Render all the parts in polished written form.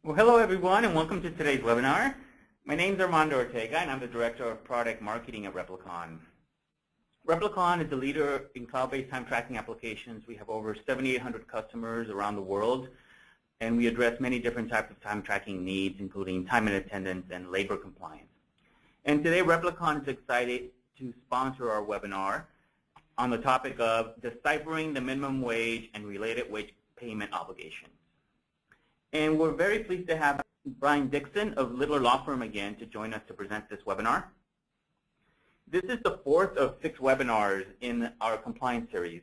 Well, hello everyone, and welcome to today's webinar. My name is Armando Ortega, and I'm the Director of Product Marketing at Replicon. Replicon is a leader in cloud-based time tracking applications. We have over 7,800 customers around the world, and we address many different types of time tracking needs, including time and attendance and labor compliance. And today, Replicon is excited to sponsor our webinar on the topic of deciphering the minimum wage and related wage payment obligations. And we're very pleased to have Brian Dixon of Littler Law Firm again to join us to present this webinar. This is the fourth of 6 webinars in our compliance series.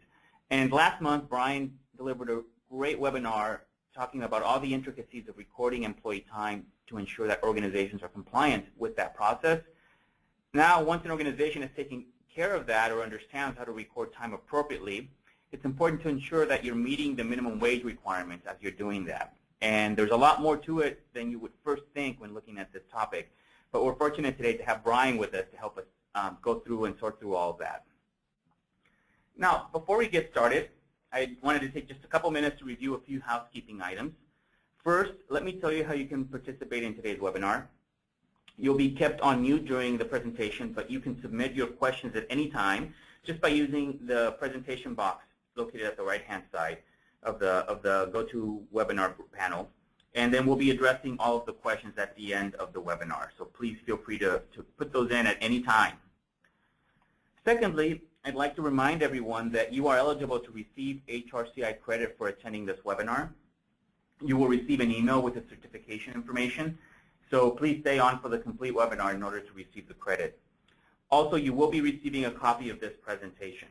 And last month, Brian delivered a great webinar talking about all the intricacies of recording employee time to ensure that organizations are compliant with that process. Now, once an organization is taking care of that or understands how to record time appropriately, it's important to ensure that you're meeting the minimum wage requirements as you're doing that. And there's a lot more to it than you would first think when looking at this topic. But we're fortunate today to have Brian with us to help us go through and sort through all of that. Now, before we get started, I wanted to take just a couple minutes to review a few housekeeping items. First, let me tell you how you can participate in today's webinar. You'll be kept on mute during the presentation, but you can submit your questions at any time just by using the presentation box located at the right-hand side of the GoToWebinar panel, and then we'll be addressing all of the questions at the end of the webinar. So please feel free to put those in at any time. Secondly, I'd like to remind everyone that you are eligible to receive HRCI credit for attending this webinar. You will receive an email with the certification information, so please stay on for the complete webinar in order to receive the credit. Also, you will be receiving a copy of this presentation.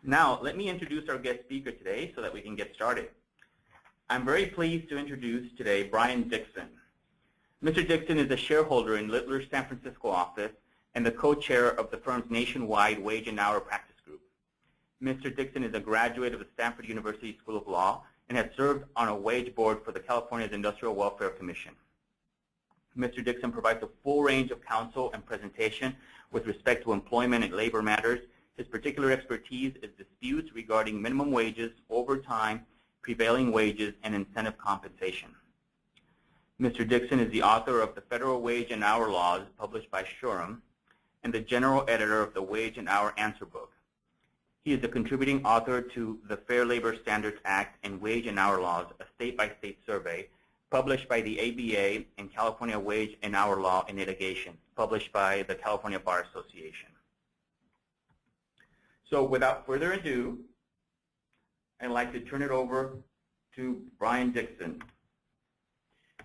Now, let me introduce our guest speaker today so that we can get started. I'm very pleased to introduce today Brian Dixon. Mr. Dixon is a shareholder in Littler's San Francisco office and the co-chair of the firm's nationwide wage and hour practice group. Mr. Dixon is a graduate of the Stanford University School of Law and has served on a wage board for the California's Industrial Welfare Commission. Mr. Dixon provides a full range of counsel and presentation with respect to employment and labor matters. His particular expertise is disputes regarding minimum wages, overtime, prevailing wages, and incentive compensation. Mr. Dixon is the author of the Federal Wage and Hour Laws, published by Shurham, and the general editor of the Wage and Hour Answer Book. He is a contributing author to the Fair Labor Standards Act and Wage and Hour Laws, a state-by-state survey, published by the ABA, and California Wage and Hour Law in Litigation, published by the California Bar Association. So without further ado, I'd like to turn it over to Brian Dixon.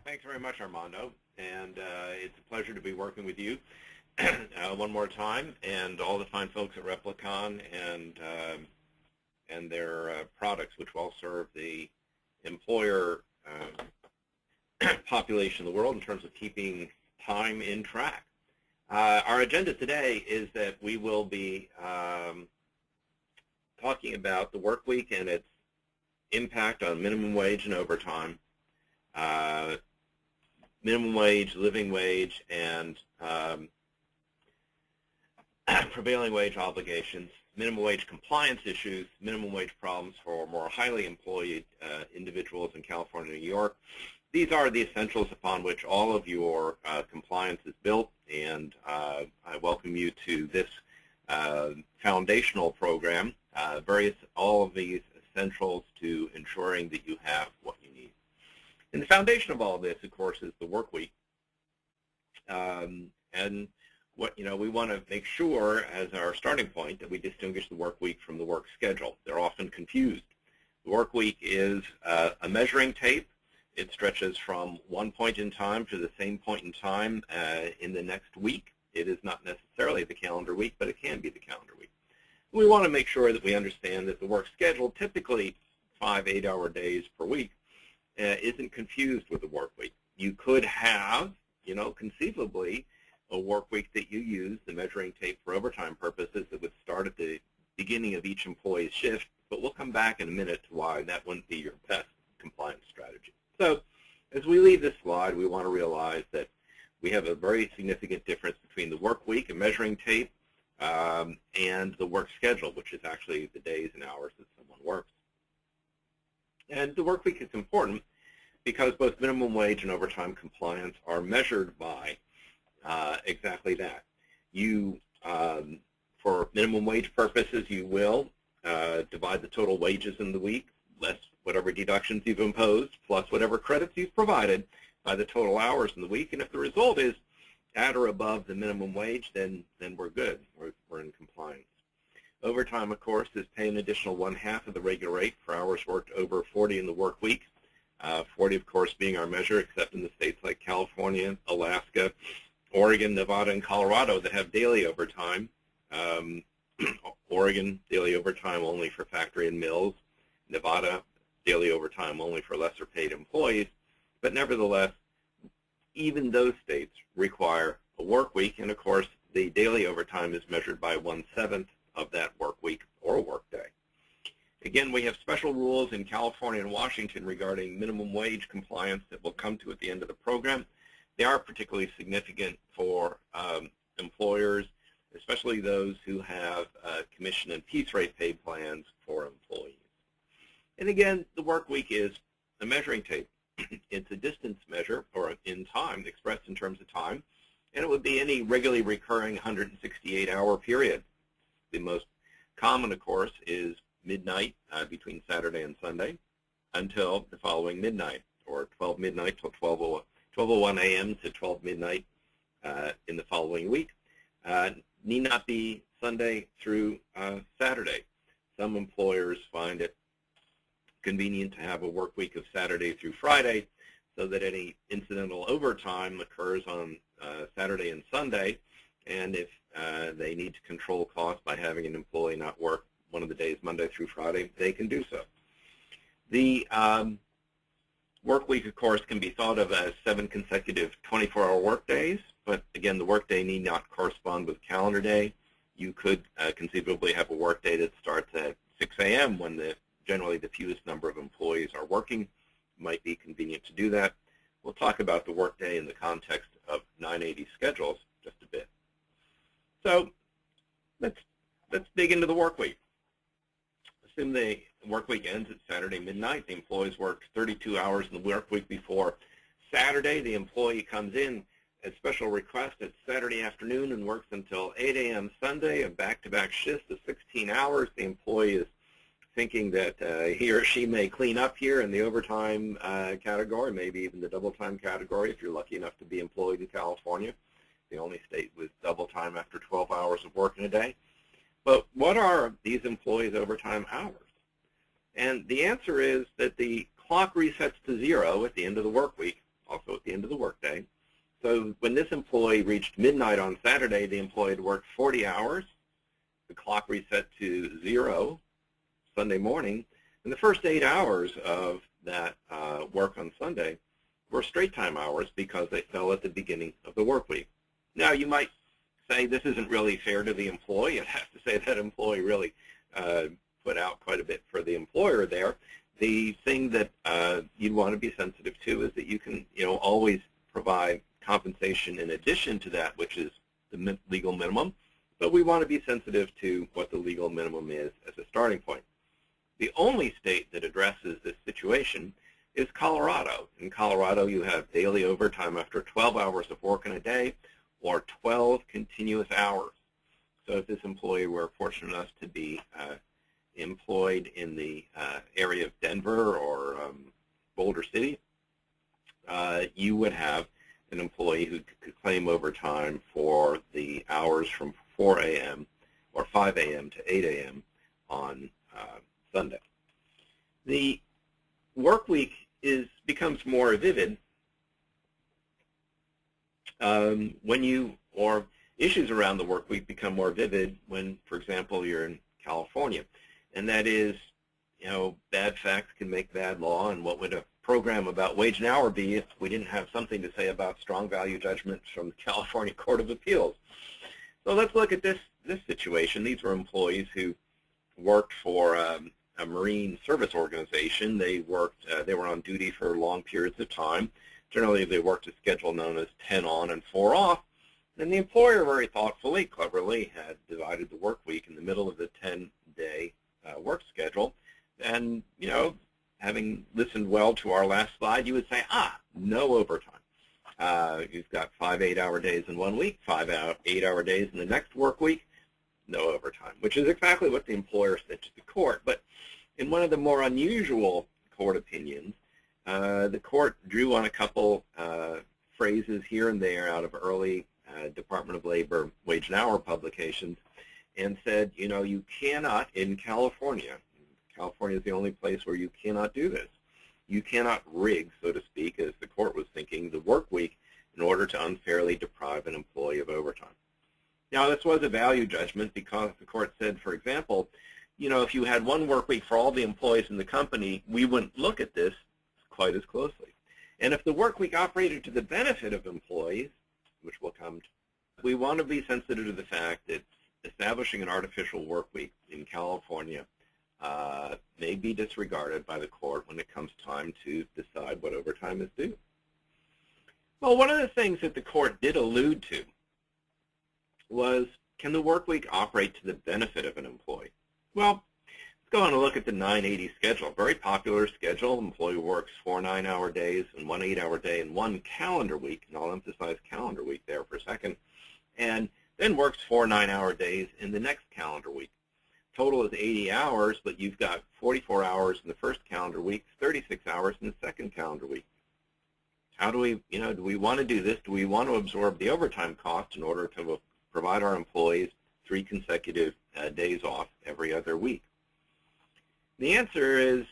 Thanks very much, Armando, and it's a pleasure to be working with you one more time, and all the fine folks at Replicon and their products, which all serve the employer population of the world in terms of keeping time in track. Our agenda today is that we will be talking about the work week and its impact on minimum wage and overtime, minimum wage, living wage, and prevailing wage obligations, minimum wage compliance issues, minimum wage problems for more highly employed individuals in California and New York. These are the essentials upon which all of your compliance is built, and I welcome you to this foundational program, all of these essentials to ensuring that you have what you need. And the foundation of all of this, of course, is the work week. And what we want to make sure as our starting point that we distinguish the work week from the work schedule. They're often confused. The work week is a measuring tape. It stretches from one point in time to the same point in time in the next week. It is not necessarily the calendar week, but it can be the calendar week. We want to make sure that we understand that the work schedule, typically 5 8-hour days per week, isn't confused with the work week. You could have, conceivably, a work week that you use, the measuring tape for overtime purposes, that would start at the beginning of each employee's shift, but we'll come back in a minute to why that wouldn't be your best compliance strategy. So as we leave this slide, we want to realize that we have a very significant difference between the work week, a measuring tape, and the work schedule, which is actually the days and hours that someone works. And the work week is important because both minimum wage and overtime compliance are measured by exactly that. You, for minimum wage purposes, you will divide the total wages in the week, less whatever deductions you've imposed, plus whatever credits you've provided by the total hours in the week. And if the result is at or above the minimum wage, then we're good. We're in compliance. Overtime, of course, is paying an additional 1/2 of the regular rate for hours worked over 40 in the work week. 40, of course, being our measure, except in the states like California, Alaska, Oregon, Nevada, and Colorado that have daily overtime. Oregon, daily overtime only for factory and mills. Nevada, daily overtime only for lesser paid employees. But nevertheless, even those states require a work week, and of course, the daily overtime is measured by 1/7 of that work week or work day. Again, we have special rules in California and Washington regarding minimum wage compliance that we'll come to at the end of the program. They are particularly significant for employers, especially those who have commission and piece rate pay plans for employees. And again, the work week is a measuring tape. It's a distance measure, or in time, expressed in terms of time, and it would be any regularly recurring 168-hour period. The most common, of course, is midnight between Saturday and Sunday until the following midnight, or 12 midnight till 12:01 a.m. to 12 midnight in the following week. Need not be Sunday through Saturday. Some employers find it convenient to have a work week of Saturday through Friday so that any incidental overtime occurs on Saturday and Sunday, and if they need to control costs by having an employee not work one of the days Monday through Friday, they can do so. The work week, of course, can be thought of as 7 consecutive 24-hour work days, but again, the work day need not correspond with calendar day. You could conceivably have a work day that starts at 6 a.m. when generally the fewest number of employees are working. It might be convenient to do that. We'll talk about the work day in the context of 980 schedules just a bit. So let's dig into the work week. Assume the work week ends at Saturday midnight. The employees worked 32 hours in the work week before Saturday. The employee comes in at special request at Saturday afternoon and works until 8 a.m. Sunday, a back-to-back shift of 16 hours. The employee is thinking that he or she may clean up here in the overtime category, maybe even the double time category if you're lucky enough to be employed in California, the only state with double time after 12 hours of work in a day. But what are these employees' overtime hours? And the answer is that the clock resets to 0 at the end of the work week, also at the end of the workday. So when this employee reached midnight on Saturday, the employee had worked 40 hours. The clock reset to 0 Sunday morning, and the first 8 hours of that work on Sunday were straight time hours because they fell at the beginning of the work week. Now, you might say this isn't really fair to the employee. I'd have to say that employee really put out quite a bit for the employer there. The thing that you'd want to be sensitive to is that you can, always provide compensation in addition to that, which is the legal minimum, but we want to be sensitive to what the legal minimum is as a starting point. The only state that addresses this situation is Colorado. In Colorado, you have daily overtime after 12 hours of work in a day or 12 continuous hours. So if this employee were fortunate enough to be employed in the area of Denver or Boulder City, you would have an employee who could claim overtime for the hours from 4 a.m. or 5 a.m. to 8 a.m. on Sunday. The work week becomes more vivid or issues around the work week become more vivid when, for example, you're in California, and that is, bad facts can make bad law, and what would a program about wage and hour be if we didn't have something to say about strong value judgments from the California Court of Appeals? So let's look at this situation. These were employees who worked for a marine service organization. They were on duty for long periods of time. Generally, they worked a schedule known as 10 on and 4 off. And the employer very thoughtfully, cleverly, had divided the work week in the middle of the 10-day work schedule. And, having listened well to our last slide, you would say, no overtime. You've got 5 8-hour days in 1 week, 5 8-hour days in the next work week, no overtime, which is exactly what the employer said to the court. But in one of the more unusual court opinions, the court drew on a couple phrases here and there out of early Department of Labor wage and hour publications and said, you cannot, in California is the only place where you cannot do this. You cannot rig, so to speak, as the court was thinking, the work week in order to unfairly deprive an employee of overtime. Now, this was a value judgment because the court said, for example, if you had one work week for all the employees in the company, we wouldn't look at this quite as closely. And if the work week operated to the benefit of employees, which will come to, we want to be sensitive to the fact that establishing an artificial work week in California may be disregarded by the court when it comes time to decide what overtime is due. Well, one of the things that the court did allude to was, can the work week operate to the benefit of an employee? Well, let's go on and look at the 980 schedule, a very popular schedule. Employee works 4 9-hour days and 1 8-hour day in one calendar week, and I'll emphasize calendar week there for a second, and then works 4 9-hour days in the next calendar week. Total is 80 hours, but you've got 44 hours in the first calendar week, 36 hours in the second calendar week. How do we, do we want to do this? Do we want to absorb the overtime cost in order to provide our employees 3 consecutive days off every other week? The answer is,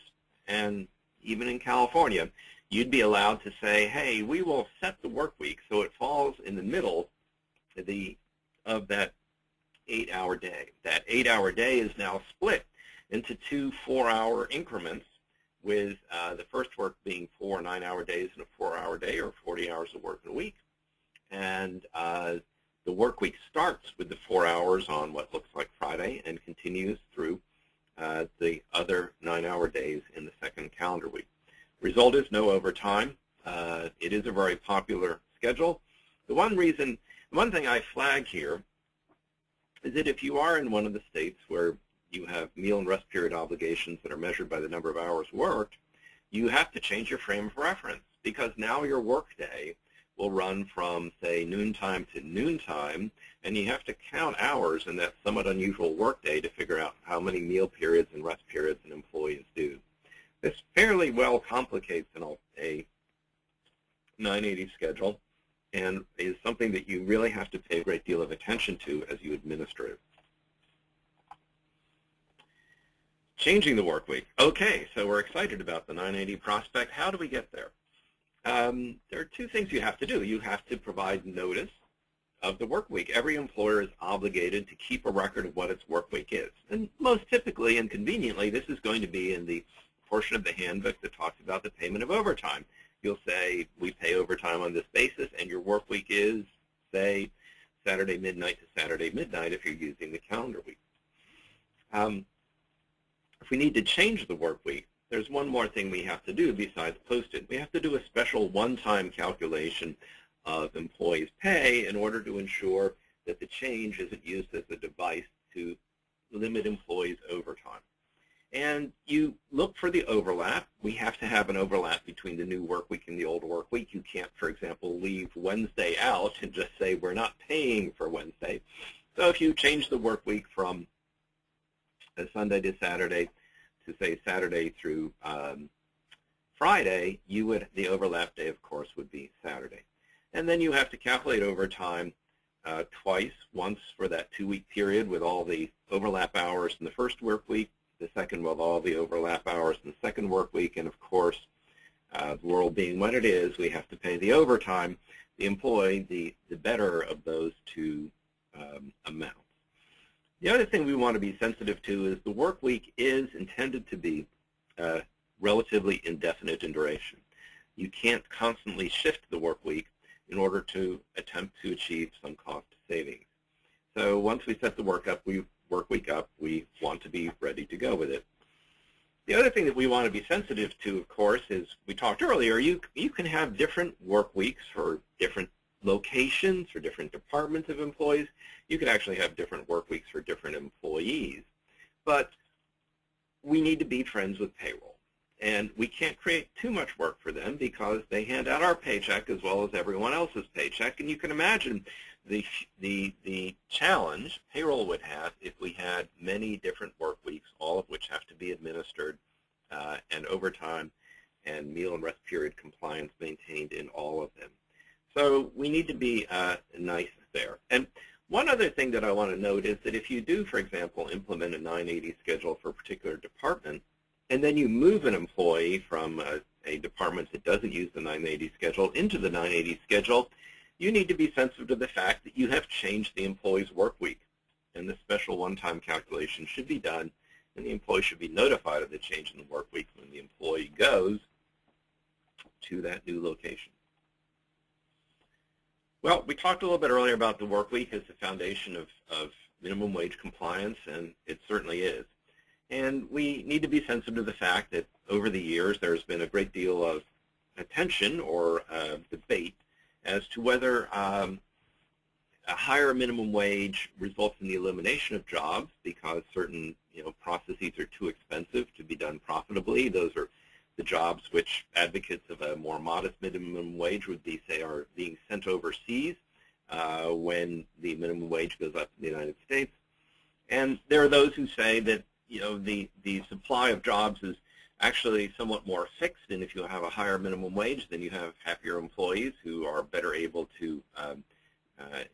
and even in California, you'd be allowed to say, hey, we will set the work week so it falls in the middle of that 8-hour day. That 8-hour day is now split into 2 4-hour increments, with the first work being 4 9-hour days in a 4-hour day, or 40 hours of work in a week. And the work week starts with the 4 hours on what looks like Friday and continues through the other 9-hour days in the second calendar week. Result is no overtime. It is a very popular schedule. The one thing I flag here is that if you are in one of the states where you have meal and rest period obligations that are measured by the number of hours worked, you have to change your frame of reference, because now your work day will run from, say, noontime to noontime, and you have to count hours in that somewhat unusual work day to figure out how many meal periods and rest periods an employee is due. This fairly well complicates a 980 schedule, and is something that you really have to pay a great deal of attention to as you administer it. Changing the work week. Okay, so we're excited about the 980 prospect. How do we get there? There are 2 things you have to do. You have to provide notice of the work week. Every employer is obligated to keep a record of what its work week is. And most typically and conveniently, this is going to be in the portion of the handbook that talks about the payment of overtime. You'll say, we pay overtime on this basis, and your work week is, say, Saturday midnight to Saturday midnight if you're using the calendar week. If we need to change the work week, there's one more thing we have to do besides post it. We have to do a special one-time calculation of employees' pay in order to ensure that the change isn't used as a device to limit employees' overtime. And you look for the overlap. We have to have an overlap between the new work week and the old work week. You can't, for example, leave Wednesday out and just say we're not paying for Wednesday. So if you change the work week from Sunday to Saturday to, say, Saturday through Friday, the overlap day, of course, would be Saturday. And then you have to calculate overtime twice, once for that 2-week period with all the overlap hours in the first work week, the second with all the overlap hours in the second work week, and of course, the world being what it is, we have to pay the overtime, the employee, the better of those 2 amounts. The other thing we want to be sensitive to is the work week is intended to be relatively indefinite in duration. You can't constantly shift the work week in order to attempt to achieve some cost savings. So once we set the work week up, we want to be ready to go with it. The other thing that we want to be sensitive to, of course, is we talked earlier, you can have different work weeks for different locations, for different departments of employees. You could actually have different work weeks for different employees. But we need to be friends with payroll. And we can't create too much work for them because they hand out our paycheck as well as everyone else's paycheck. And you can imagine the challenge payroll would have if we had many different work weeks, all of which have to be administered, and overtime and meal and rest period compliance maintained in all of them. So we need to be nice there. And one other thing that I want to note is that if you do, for example, implement a 980 schedule for a particular department, and then you move an employee from a department that doesn't use the 980 schedule into the 980 schedule, you need to be sensitive to the fact that you have changed the employee's work week. And the special one-time calculation should be done, and the employee should be notified of the change in the work week when the employee goes to that new location. Well, we talked a little bit earlier about the work week as the foundation of minimum wage compliance, and it certainly is. And we need to be sensitive to the fact that over the years there's been a great deal of attention or debate as to whether a higher minimum wage results in the elimination of jobs because certain processes are too expensive to be done profitably. Those are the jobs which advocates of a more modest minimum wage would be, say, are being sent overseas when the minimum wage goes up in the United States. And there are those who say that the supply of jobs is actually somewhat more fixed, and if you have a higher minimum wage, then you have happier employees who are better able to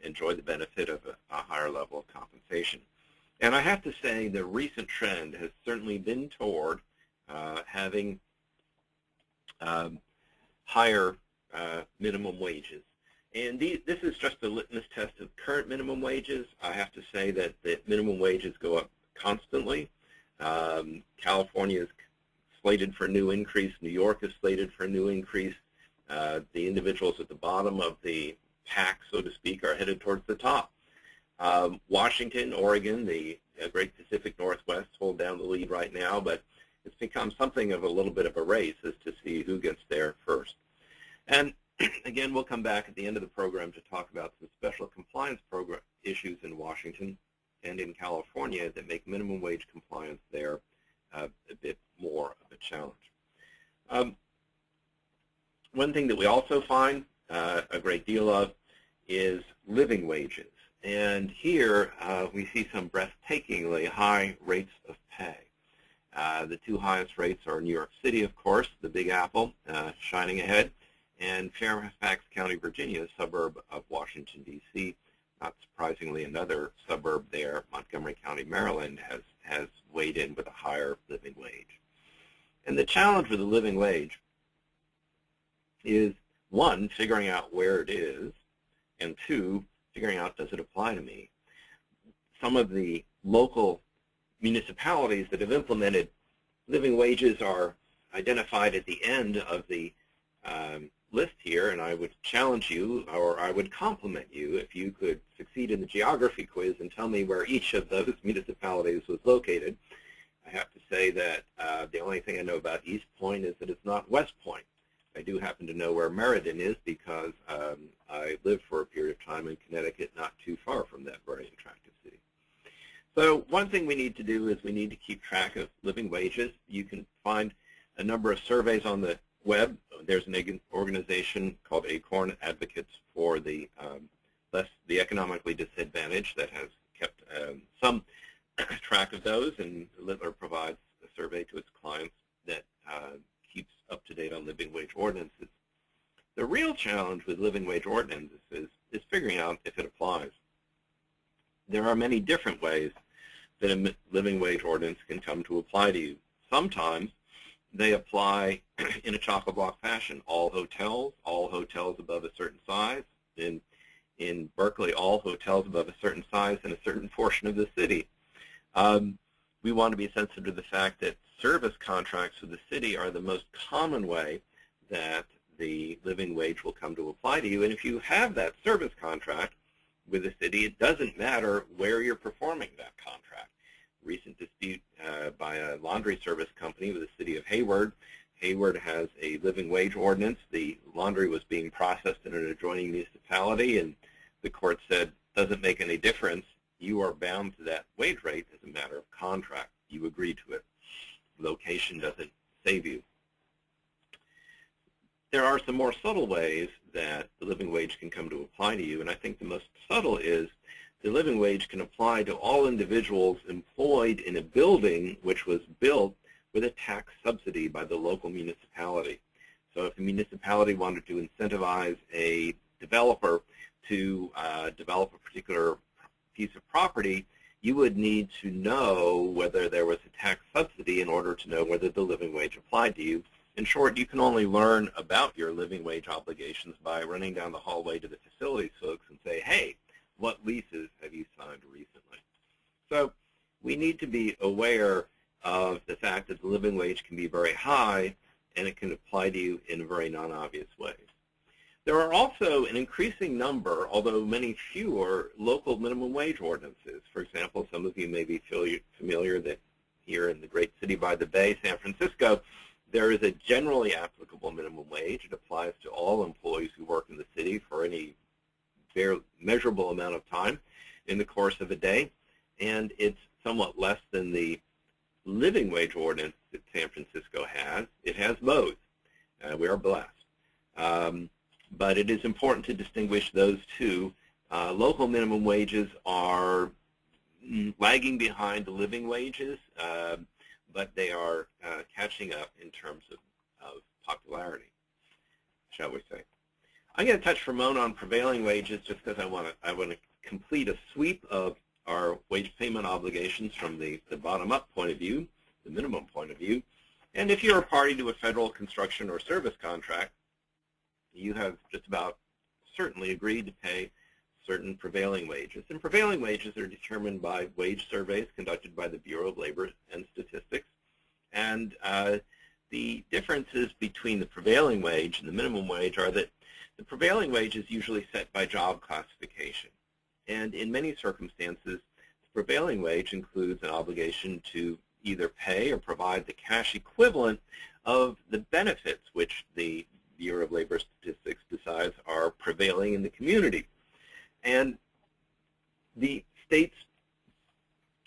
enjoy the benefit of a higher level of compensation. And I have to say the recent trend has certainly been toward having higher minimum wages. And this is just a litmus test of current minimum wages. I have to say that the minimum wages go up constantly. California is slated for a new increase. New York is slated for a new increase. The individuals at the bottom of the pack, so to speak, are headed towards the top. Washington, Oregon, the great Pacific Northwest hold down the lead right now, but it's become something of a little bit of a race as to see who gets there first. And again, we'll come back at the end of the program to talk about some special compliance program issues in Washington and in California that make minimum wage compliance there a bit more of a challenge. One thing that we also find a great deal of is living wages. And here we see some breathtakingly high rates of pay. The two highest rates are New York City, of course, the Big Apple, shining ahead, and Fairfax County, Virginia, a suburb of Washington, D.C. Not surprisingly, another suburb there, Montgomery County, Maryland, has weighed in with a higher living wage. And the challenge with the living wage is, one, figuring out where it is, and two, figuring out, does it apply to me? Some of the local municipalities that have implemented living wages are identified at the end of the list here, and I would challenge you, or I would compliment you, if you could succeed in the geography quiz and tell me where each of those municipalities was located. I have to say that the only thing I know about East Point is that it's not West Point. I do happen to know where Meriden is because I lived for a period of time in Connecticut, not too far from that very attractive city. So one thing we need to do is we need to keep track of living wages. You can find a number of surveys on the web. There's an organization called ACORN, Advocates for the Economically Disadvantaged, that has kept some track of those, and Littler provides a survey to its clients that keeps up to date on living wage ordinances. The real challenge with living wage ordinances is figuring out if it applies. There are many different ways that a living wage ordinance can come to apply to you. Sometimes they apply in a chock-a-block fashion. All hotels above a certain size. In Berkeley, all hotels above a certain size in a certain portion of the city. We want to be sensitive to the fact that service contracts with the city are the most common way that the living wage will come to apply to you. And if you have that service contract with the city, it doesn't matter where you're performing that contract. Recent dispute by a laundry service company with the city of Hayward. Hayward has a living wage ordinance. The laundry was being processed in an adjoining municipality, and the court said, doesn't make any difference. You are bound to that wage rate as a matter of contract. You agree to it. Location doesn't save you there are some more subtle ways that the living wage can come to apply to you, and I think the most subtle is the living wage can apply to all individuals employed in a building which was built with a tax subsidy by the local municipality. So if the municipality wanted to incentivize a developer to develop a particular piece of property, you would need to know whether there was a tax subsidy in order to know whether the living wage applied to you. In short, you can only learn about your living wage obligations by running down the hallway to the facilities folks and say, hey, what leases have you signed recently? So we need to be aware of the fact that the living wage can be very high and it can apply to you in very non-obvious ways. There are also an increasing number, although many fewer, local minimum wage ordinances. For example, some of you may be familiar that here in the great city by the bay, San Francisco, there is a generally applicable minimum wage. It applies to all employees who work in the city for any measurable amount of time in the course of a day, and it's somewhat less than the living wage ordinance that San Francisco has. It has both. We are blessed. But it is important to distinguish those two. Local minimum wages are lagging behind the living wages, but they are catching up in terms of popularity, shall we say. I'm going to touch for a moment on prevailing wages just because I want to complete a sweep of our wage payment obligations from the bottom-up point of view, the minimum point of view. And if you're a party to a federal construction or service contract, you have just about certainly agreed to pay certain prevailing wages. And prevailing wages are determined by wage surveys conducted by the Bureau of Labor and Statistics. And the differences between the prevailing wage and the minimum wage are that the prevailing wage is usually set by job classification. And in many circumstances, the prevailing wage includes an obligation to either pay or provide the cash equivalent of the benefits which the Bureau of Labor Statistics decides are prevailing in the community. And the states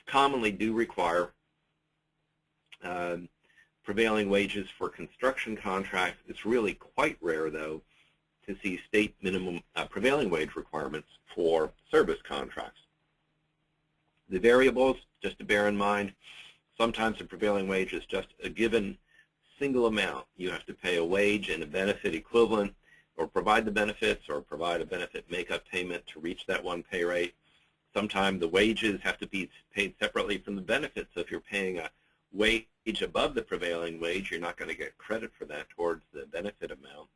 commonly do require prevailing wages for construction contracts. It's really quite rare, though, to see state minimum prevailing wage requirements for service contracts. The variables, just to bear in mind, sometimes the prevailing wage is just a given single amount. You have to pay a wage and a benefit equivalent, or provide the benefits, or provide a benefit make-up payment to reach that one pay rate. Sometimes the wages have to be paid separately from the benefits. So if you're paying a wage above the prevailing wage, you're not going to get credit for that towards the benefit amount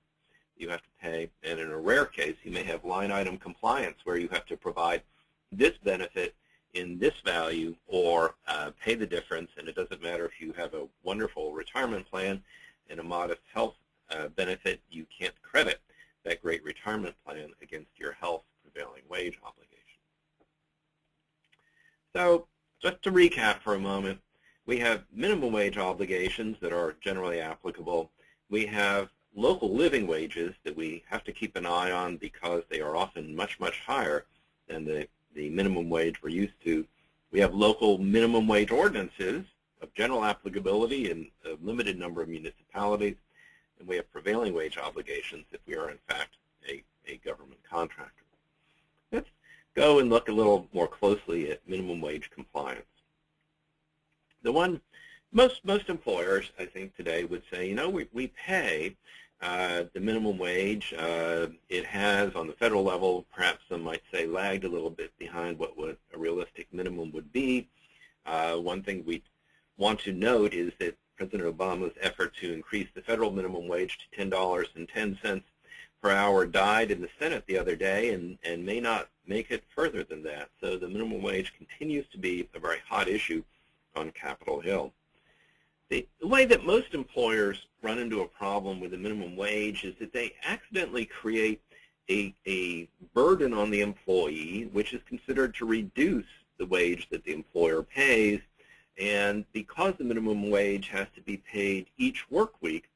you have to pay. And in a rare case, you may have line item compliance where you have to provide this benefit in this value or pay the difference, and it doesn't matter if you have a wonderful retirement plan and a modest health benefit, you can't credit that great retirement plan against your health prevailing wage obligation. So just to recap for a moment, we have minimum wage obligations that are generally applicable. We have local living wages that we have to keep an eye on because they are often much, much higher than the minimum wage we're used to. We have local minimum wage ordinances of general applicability in a limited number of municipalities, and we have prevailing wage obligations if we are in fact a government contractor. Let's go and look a little more closely at minimum wage compliance. The one most employers, I think, today would say, you know, we pay the minimum wage. It has, on the federal level, perhaps some might say, lagged a little bit behind what a realistic minimum would be. One thing we want to note is that President Obama's effort to increase the federal minimum wage to $10.10 per hour died in the Senate the other day and may not make it further than that. So the minimum wage continues to be a very hot issue on Capitol Hill. The way that most employers run into a problem with the minimum wage is that they accidentally create a burden on the employee, which is considered to reduce the wage that the employer pays. And because the minimum wage has to be paid each work week,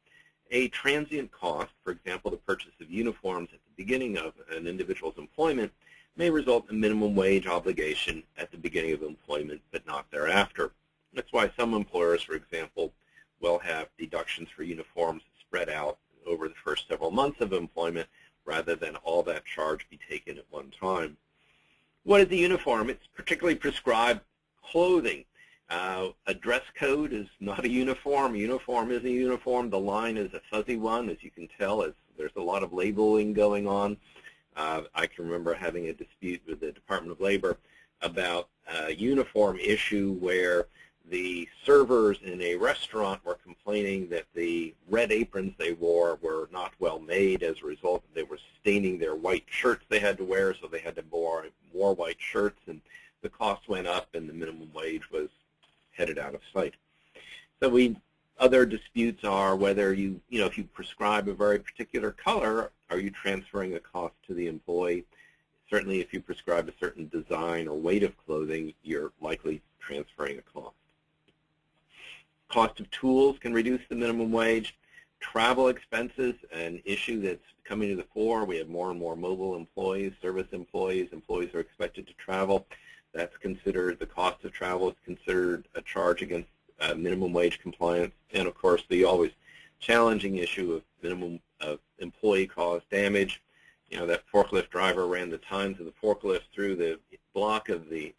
a transient cost, for example, the purchase of uniforms at the beginning of an individual's employment, may result in a minimum wage obligation at the beginning of employment, but not thereafter. That's why some employers, for example, will have deductions for uniforms spread out over the first several months of employment rather than all that charge be taken at one time. What is a uniform? It's particularly prescribed clothing. A dress code is not a uniform. A uniform is a uniform. The line is a fuzzy one, as you can tell, as there's a lot of labeling going on. I can remember having a dispute with the Department of Labor about a uniform issue where the servers in a restaurant were complaining that the red aprons they wore were not well made. As a result, they were staining their white shirts they had to wear, so they had to wear more white shirts, and the cost went up and the minimum wage was headed out of sight. So other disputes are whether if you prescribe a very particular color, are you transferring a cost to the employee? Certainly if you prescribe a certain design or weight of clothing, you're likely transferring a cost. Cost of tools can reduce the minimum wage. Travel expenses, an issue that's coming to the fore. We have more and more mobile employees, service employees, employees are expected to travel. That's considered, the cost of travel is considered a charge against minimum wage compliance. And of course, the always challenging issue of employee-caused damage. That forklift driver ran the tines of the forklift through the block of the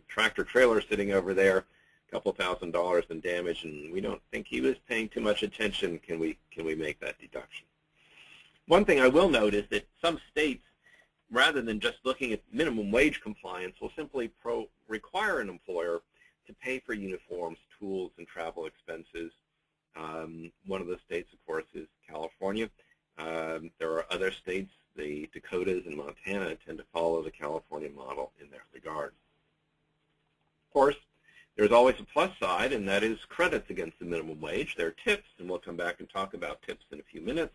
tractor trailer sitting over there, a couple $1,000s in damage, and we don't think he was paying too much attention. Can we make that deduction? One thing I will note is that some states, rather than just looking at minimum wage compliance, will simply require an employer to pay for uniforms, tools, and travel expenses. One of the states, of course, is California. There are other states, the Dakotas and Montana, tend to follow the California model in that regard. Of course, there's always a plus side, and that is credits against the minimum wage. There are tips, and we'll come back and talk about tips in a few minutes.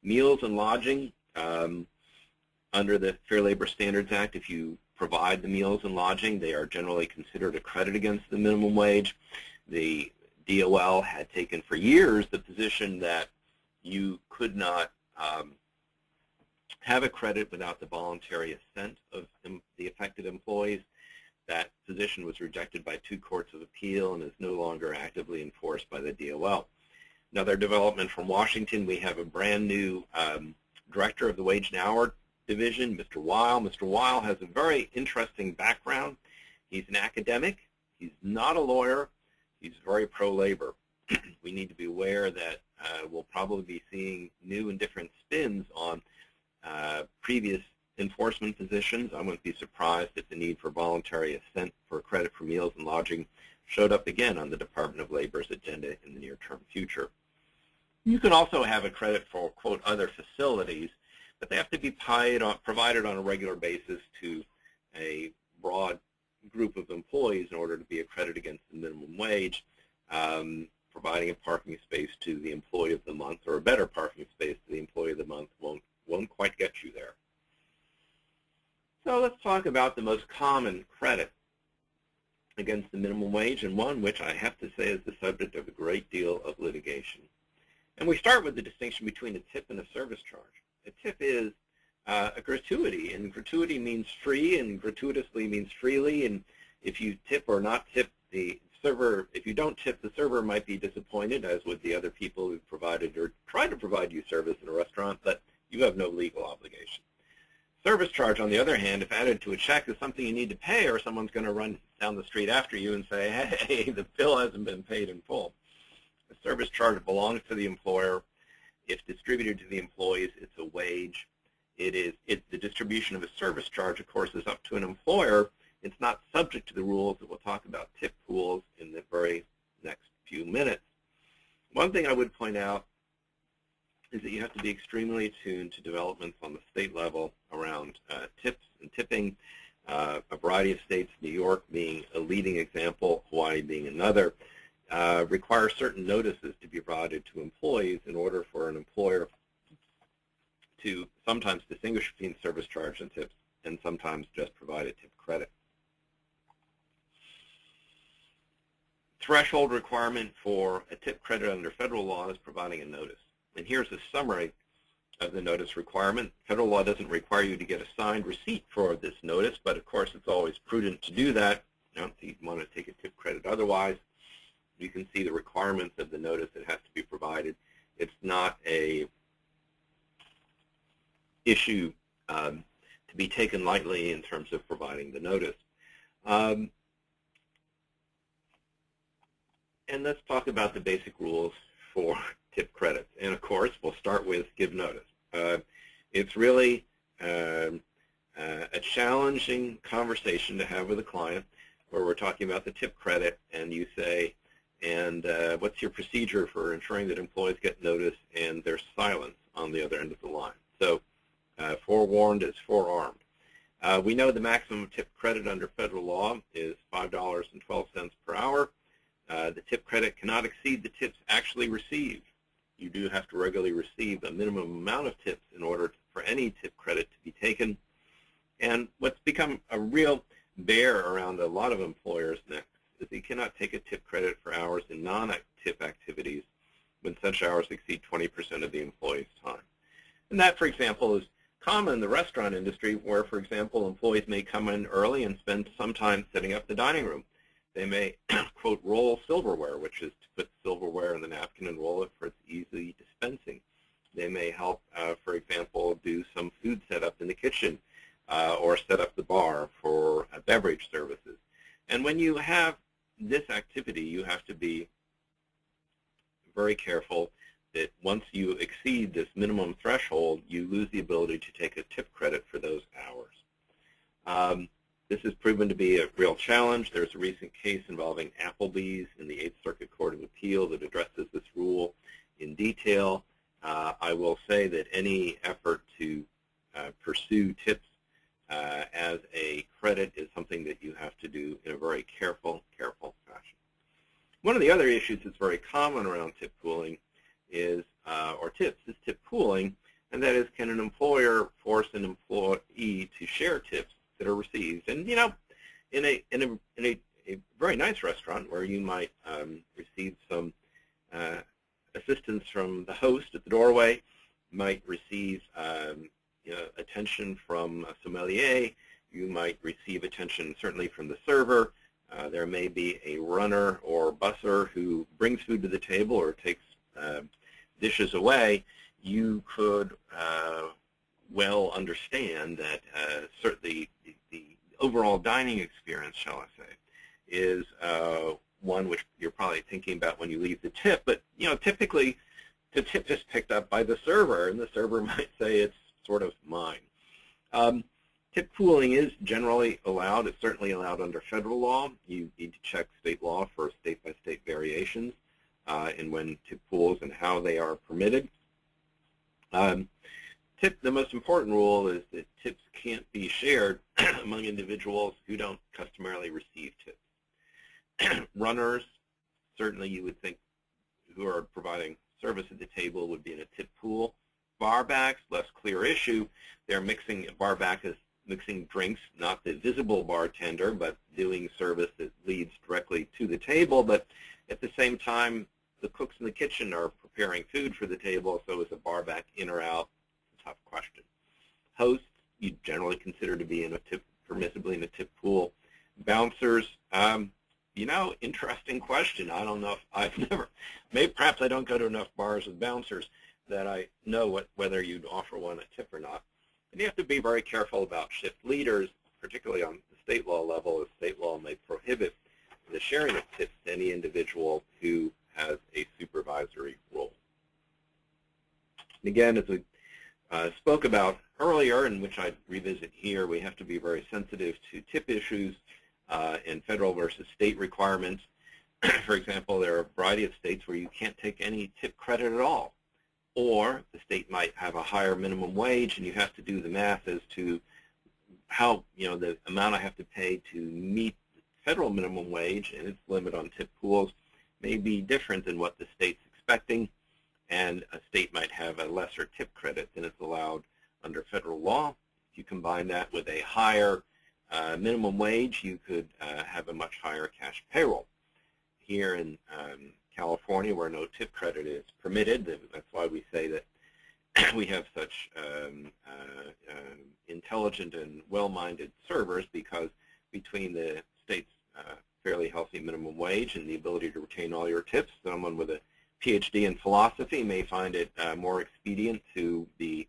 Meals and lodging. Under the Fair Labor Standards Act, if you provide the meals and lodging, they are generally considered a credit against the minimum wage. The DOL had taken for years the position that you could not have a credit without the voluntary assent of the affected employees. That position was rejected by 2 courts of appeal and is no longer actively enforced by the DOL. Another development from Washington, we have a brand new director of the Wage and Hour Division, Mr. Weil. Mr. Weil has a very interesting background. He's an academic. He's not a lawyer. He's very pro-labor. We need to be aware that we'll probably be seeing new and different spins on previous enforcement positions. I wouldn't be surprised if the need for voluntary assent for credit for meals and lodging showed up again on the Department of Labor's agenda in the near-term future. You can also have a credit for, quote, other facilities, but they have to be provided on a regular basis to a broad group of employees in order to be a credit against the minimum wage. Providing a parking space to the employee of the month, or a better parking space to the employee of the month, won't quite get you there. So let's talk about the most common credit against the minimum wage, and one which I have to say is the subject of a great deal of litigation. And we start with the distinction between a tip and a service charge. A tip is a gratuity, and gratuity means free, and gratuitously means freely, and if you tip or not tip the server, if you don't tip, the server might be disappointed, as would the other people who provided or tried to provide you service in a restaurant, but you have no legal obligation. Service charge, on the other hand, if added to a check, is something you need to pay, or someone's going to run down the street after you and say, hey, the bill hasn't been paid in full. The service charge belongs to the employer. If distributed to the employees, it's a wage. The distribution of a service charge, of course, is up to an employer. It's not subject to the rules that we'll talk about tip pools in the very next few minutes. One thing I would point out is that you have to be extremely attuned to developments on the state level around tips and tipping. A variety of states, New York being a leading example, Hawaii being another, require certain notices to be provided to employees in order for an employer to sometimes distinguish between service charge and tips, and sometimes just provide a tip credit. Threshold requirement for a tip credit under federal law is providing a notice. And here's a summary of the notice requirement. Federal law doesn't require you to get a signed receipt for this notice, but of course it's always prudent to do that. If you want to take a tip credit otherwise, you can see the requirements of the notice that has to be provided. It's not a issue to be taken lightly in terms of providing the notice. And let's talk about the basic rules for tip credits. And of course, we'll start with give notice. It's really a challenging conversation to have with a client where we're talking about the tip credit and you say, and what's your procedure for ensuring that employees get notice and there's silence on the other end of the line? So forewarned is forearmed. We know the maximum tip credit under federal law is $5.12 per hour. The tip credit cannot exceed the tips actually received. You do have to regularly receive a minimum amount of tips in order for any tip credit to be taken. And what's become a real bear around a lot of employers next is you cannot take a tip credit for hours in non-tip activities when such hours exceed 20% of the employee's time. And that, for example, is common in the restaurant industry where, for example, employees may come in early and spend some time setting up the dining room. They may, quote, roll silverware, which is to put silverware in the napkin and roll it for its easy dispensing. They may help, for example, do some food setup in the kitchen or set up the bar for beverage services. And when you have this activity, you have to be very careful that once you exceed this minimum threshold, you lose the ability to take a tip credit for those hours. This has proven to be a real challenge. There's a recent case involving Applebee's in the 8th Circuit Court of Appeal that addresses this rule in detail. I will say that any effort to pursue tips as a credit is something that you have to do in a very careful fashion. One of the other issues that's very common around tip pooling is, or tips, is tip pooling, and that is, can an employer force an employee to share tips that are received? And you know, in a very nice restaurant where you might receive some assistance from the host at the doorway, might receive attention from a sommelier, you might receive attention certainly from the server. There may be a runner or busser who brings food to the table or takes dishes away. You could well understand that certainly the overall dining experience, shall I say, is one which you're probably thinking about when you leave the tip. But you know, typically the tip is picked up by the server, and the server might say it's sort of mine. Tip pooling is generally allowed. It's certainly allowed under federal law. You need to check state law for state-by-state variations in when tip pools and how they are permitted. The most important rule is that tips can't be shared among individuals who don't customarily receive tips. Runners, certainly you would think, who are providing service at the table would be in a tip pool. Barbacks, less clear issue. They're mixing, barback is mixing drinks, not the visible bartender, but doing service that leads directly to the table. But at the same time, the cooks in the kitchen are preparing food for the table, so is a barback in or out? It's a tough question. Hosts, you generally consider to be in a tip, permissibly in a tip pool. Bouncers, you know, interesting question. I don't know if I've never, maybe perhaps I don't go to enough bars with bouncers that I know whether you'd offer one a tip or not. And you have to be very careful about shift leaders, particularly on the state law level, as state law may prohibit the sharing of tips to any individual who has a supervisory role. And again, as we spoke about earlier, and which I revisit here, we have to be very sensitive to tip issues and federal versus state requirements. For example, there are a variety of states where you can't take any tip credit at all. Or the state might have a higher minimum wage, and you have to do the math as to how, you know, the amount I have to pay to meet the federal minimum wage and its limit on tip pools may be different than what the state's expecting, and a state might have a lesser tip credit than is allowed under federal law. If you combine that with a higher minimum wage, you could have a much higher cash payroll. Here in California, where no tip credit is permitted, that's why we say that we have such intelligent and well-minded servers, because between the state's fairly healthy minimum wage and the ability to retain all your tips, someone with a PhD in philosophy may find it more expedient to be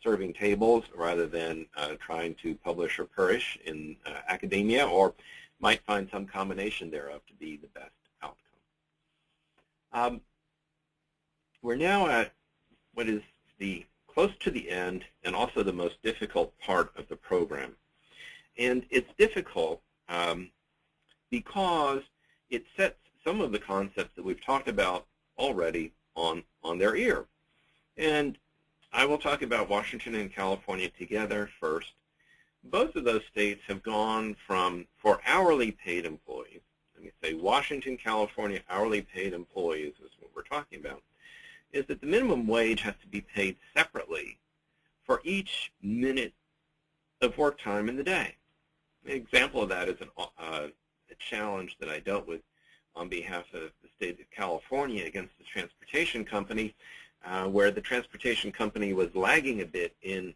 serving tables rather than trying to publish or perish in academia, or might find some combination thereof to be the best outcome. We're now at what is close to the end and also the most difficult part of the program. And it's difficult because it sets some of the concepts that we've talked about already on their ear. And I will talk about Washington and California together first. Both of those states have gone from, for hourly paid employees, let me say Washington, California hourly paid employees is what we're talking about, is that the minimum wage has to be paid separately for each minute of work time in the day. An example of that is a challenge that I dealt with on behalf of the state of California against the transportation company, where the transportation company was lagging a bit in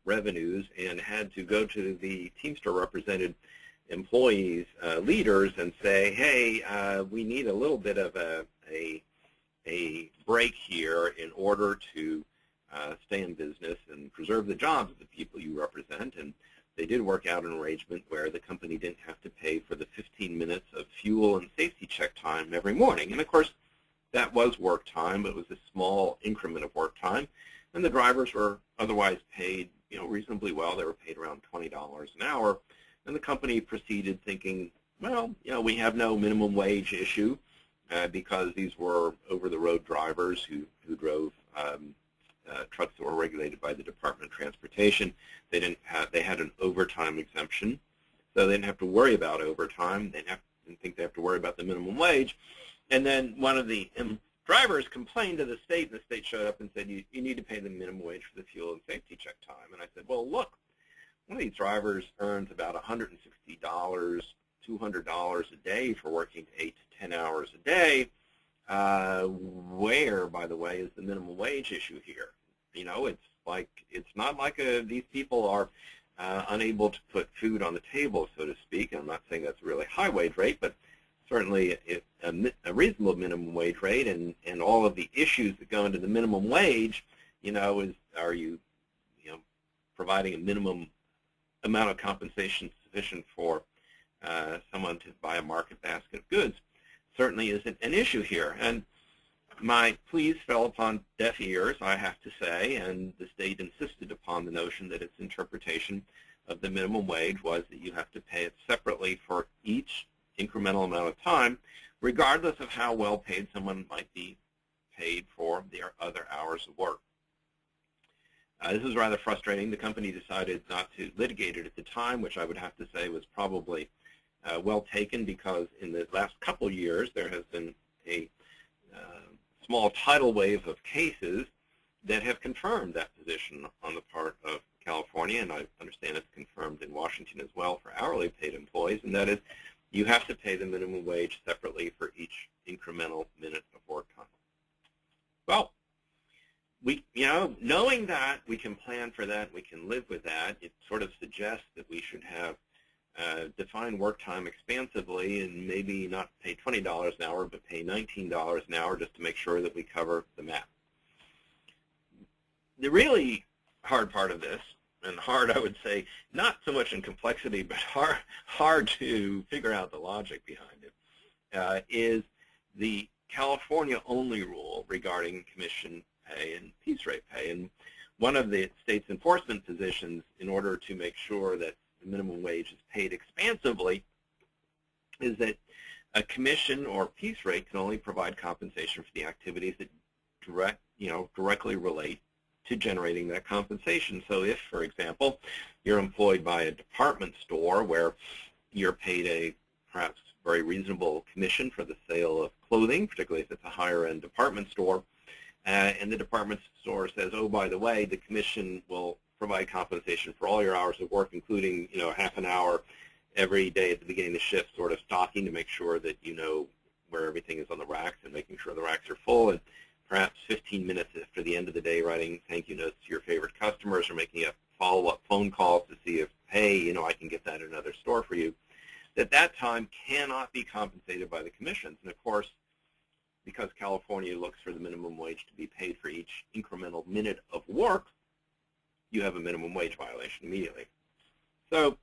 revenues and had to go to the Teamster represented employees, leaders, and say, hey, we need a little bit of a break here in order to stay in business and preserve the jobs of the people you represent. And they did work out an arrangement where the company didn't have to pay for the 15 minutes of fuel and safety check time every morning. And of course, that was work time, but it was a small increment of work time. And the drivers were otherwise paid, reasonably well. They were paid around $20 an hour. And the company proceeded thinking, well, we have no minimum wage issue because these were over-the-road drivers who drove trucks that were regulated by the Department of Transportation. They had an overtime exemption, so they didn't have to worry about overtime. They didn't think they have to worry about the minimum wage. And then one of the drivers complained to the state, and the state showed up and said, you need to pay the minimum wage for the fuel and safety check time. And I said, well, look, one of these drivers earns about $160, $200 a day for working 8 to 10 hours a day. Where, by the way, is the minimum wage issue here? It's not like these people are unable to put food on the table, so to speak. I'm not saying that's a really high wage rate, but certainly a reasonable minimum wage rate, and all of the issues that go into the minimum wage, are you providing a minimum amount of compensation sufficient for someone to buy a market basket of goods? Certainly isn't an issue here. And my pleas fell upon deaf ears, I have to say, and the state insisted upon the notion that its interpretation of the minimum wage was that you have to pay it separately for each incremental amount of time, regardless of how well paid someone might be paid for their other hours of work. This was rather frustrating. The company decided not to litigate it at the time, which I would have to say was probably well taken, because in the last couple years there has been a small tidal wave of cases that have confirmed that position on the part of California, and I understand it's confirmed in Washington as well for hourly paid employees, and that is you have to pay the minimum wage separately for each incremental minute of work time. Well, knowing that, we can plan for that, we can live with that. It sort of suggests that we should have define work time expansively and maybe not pay $20 an hour, but pay $19 an hour just to make sure that we cover the math. The really hard part of this, and hard I would say not so much in complexity, but hard to figure out the logic behind it, is the California-only rule regarding commission pay and piece rate pay. And one of the state's enforcement positions in order to make sure that the minimum wage is paid expansively is that a commission or piece rate can only provide compensation for the activities that directly relate to generating that compensation. So if, for example, you're employed by a department store where you're paid a perhaps very reasonable commission for the sale of clothing, particularly if it's a higher-end department store, and the department store says, oh, by the way, the commission will provide compensation for all your hours of work, including half an hour every day at the beginning of the shift, sort of stocking to make sure that you know where everything is on the racks and making sure the racks are full, and perhaps 15 minutes after the end of the day writing thank you notes to your favorite customers or making a follow-up phone call to see if, hey, I can get that at another store for you, that time cannot be compensated by the commissions. And of course, because California looks for the minimum wage to be paid for each incremental minute of work, you have a minimum wage violation immediately. So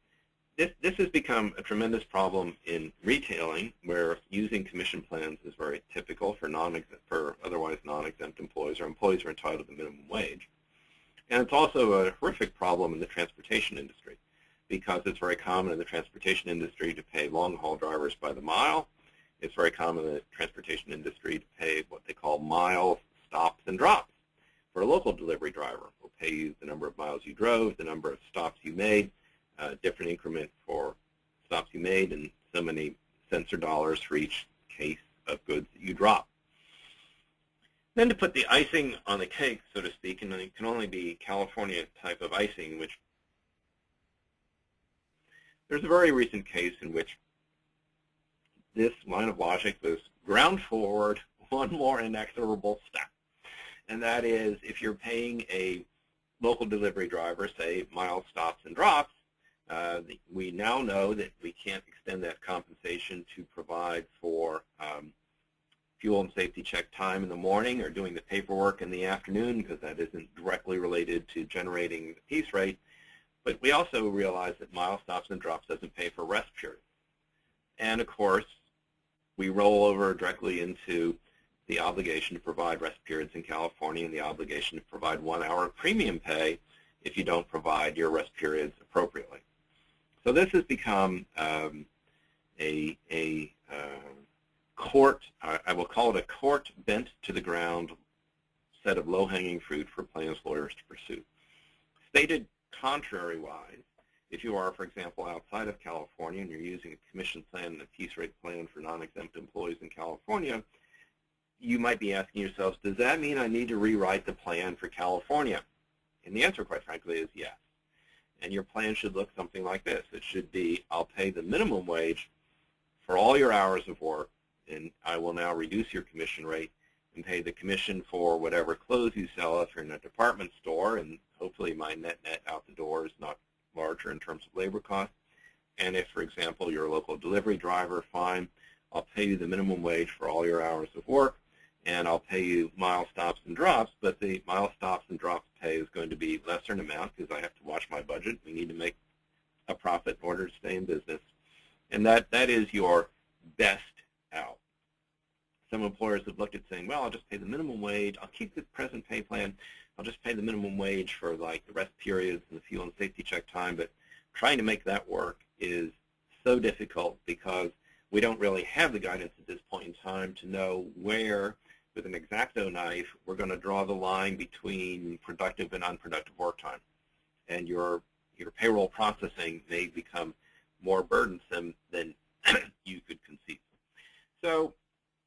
this has become a tremendous problem in retailing, where using commission plans is very typical for otherwise non-exempt employees or employees who are entitled to the minimum wage. And it's also a horrific problem in the transportation industry, because it's very common in the transportation industry to pay long-haul drivers by the mile. It's very common in the transportation industry to pay what they call mile stops and drops. For a local delivery driver, we'll pay you the number of miles you drove, the number of stops you made, different increment for stops you made, and so many cents or dollars for each case of goods that you drop. Then to put the icing on the cake, so to speak, and it can only be California type of icing, which there's a very recent case in which this line of logic was ground forward one more inexorable step. And that is, if you're paying a local delivery driver, say, mile stops and drops, we now know that we can't extend that compensation to provide for fuel and safety check time in the morning or doing the paperwork in the afternoon, because that isn't directly related to generating the piece rate. But we also realize that mile stops and drops doesn't pay for rest periods. And of course, we roll over directly into the obligation to provide rest periods in California and the obligation to provide 1 hour of premium pay if you don't provide your rest periods appropriately. So this has become a court, I will call it a court bent to the ground set of low-hanging fruit for plaintiffs' lawyers to pursue. Stated contrary-wise, if you are, for example, outside of California and you're using a commission plan and a piece rate plan for non-exempt employees in California, you might be asking yourselves, does that mean I need to rewrite the plan for California? And the answer, quite frankly, is yes. And your plan should look something like this. It should be, I'll pay the minimum wage for all your hours of work, and I will now reduce your commission rate and pay the commission for whatever clothes you sell if you're in a department store, and hopefully my net out the door is not larger in terms of labor costs. And if, for example, you're a local delivery driver, fine, I'll pay you the minimum wage for all your hours of work, and I'll pay you mile stops and drops, but the mile stops and drops pay is going to be lesser in amount because I have to watch my budget. We need to make a profit in order to stay in business. And that is your best out. Some employers have looked at saying, well, I'll just pay the minimum wage. I'll keep the present pay plan. I'll just pay the minimum wage for like the rest periods and the fuel and safety check time. But trying to make that work is so difficult because we don't really have the guidance at this point in time to know where, with an X-Acto knife, we're going to draw the line between productive and unproductive work time. And your payroll processing may become more burdensome than you could conceive. So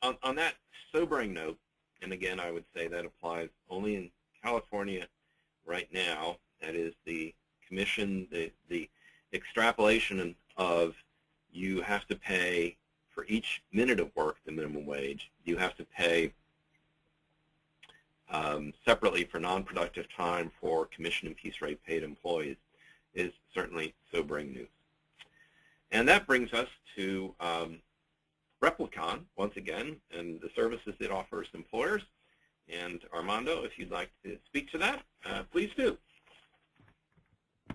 on that sobering note, and again, I would say that applies only in California right now, that is the commission, the extrapolation of you have to pay for each minute of work the minimum wage. You have to pay separately for non-productive time for commission and piece rate paid employees is certainly sobering news. And that brings us to Replicon, once again, and the services it offers employers. And Armando, if you'd like to speak to that, please do.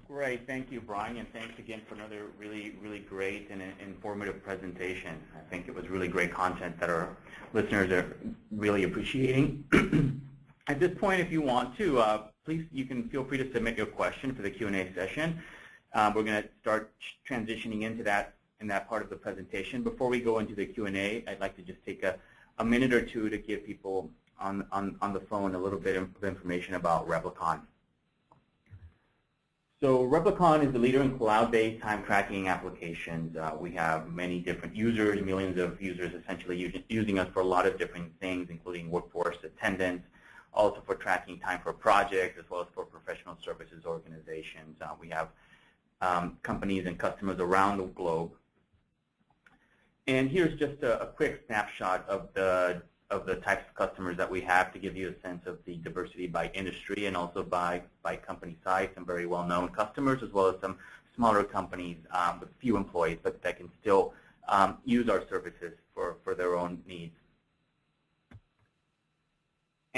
Great. Thank you, Brian, and thanks again for another really, really great and informative presentation. I think it was really great content that our listeners are really appreciating. At this point, if you want to, please, you can feel free to submit your question for the Q&A session. We're going to start transitioning into that in that part of the presentation. Before we go into the Q&A, I'd like to just take a minute or two to give people on the phone a little bit of information about Replicon. So Replicon is the leader in cloud-based time tracking applications. We have many different users, millions of users essentially using us for a lot of different things, including workforce attendance, also for tracking time for projects, as well as for professional services organizations. We have companies and customers around the globe. And here's just a quick snapshot of the types of customers that we have to give you a sense of the diversity by industry and also by company size. Some very well-known customers, as well as some smaller companies with few employees, but that can still use our services for their own needs.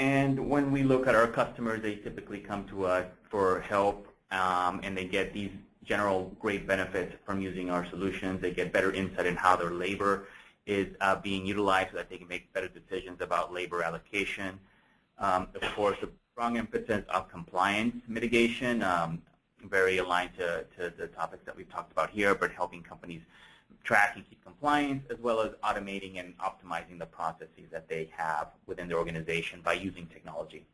And when we look at our customers, they typically come to us for help, and they get these general great benefits from using our solutions. They get better insight in how their labor is being utilized so that they can make better decisions about labor allocation. Of course, a strong emphasis of compliance mitigation, very aligned to the topics that we've talked about here, but helping companies track and keep compliance, as well as automating and optimizing the processes that they have within their organization by using technology.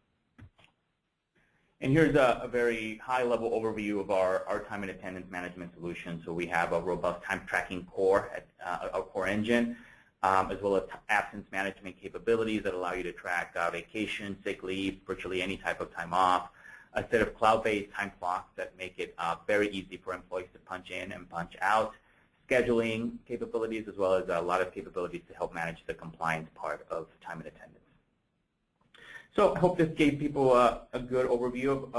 And here's a very high-level overview of our time and attendance management solution. So we have a robust time tracking core, a core engine, as well as absence management capabilities that allow you to track vacation, sick leave, virtually any type of time off, a set of cloud-based time clocks that make it very easy for employees to punch in and punch out, scheduling capabilities, as well as a lot of capabilities to help manage the compliance part of time and attendance. So I hope this gave people a good overview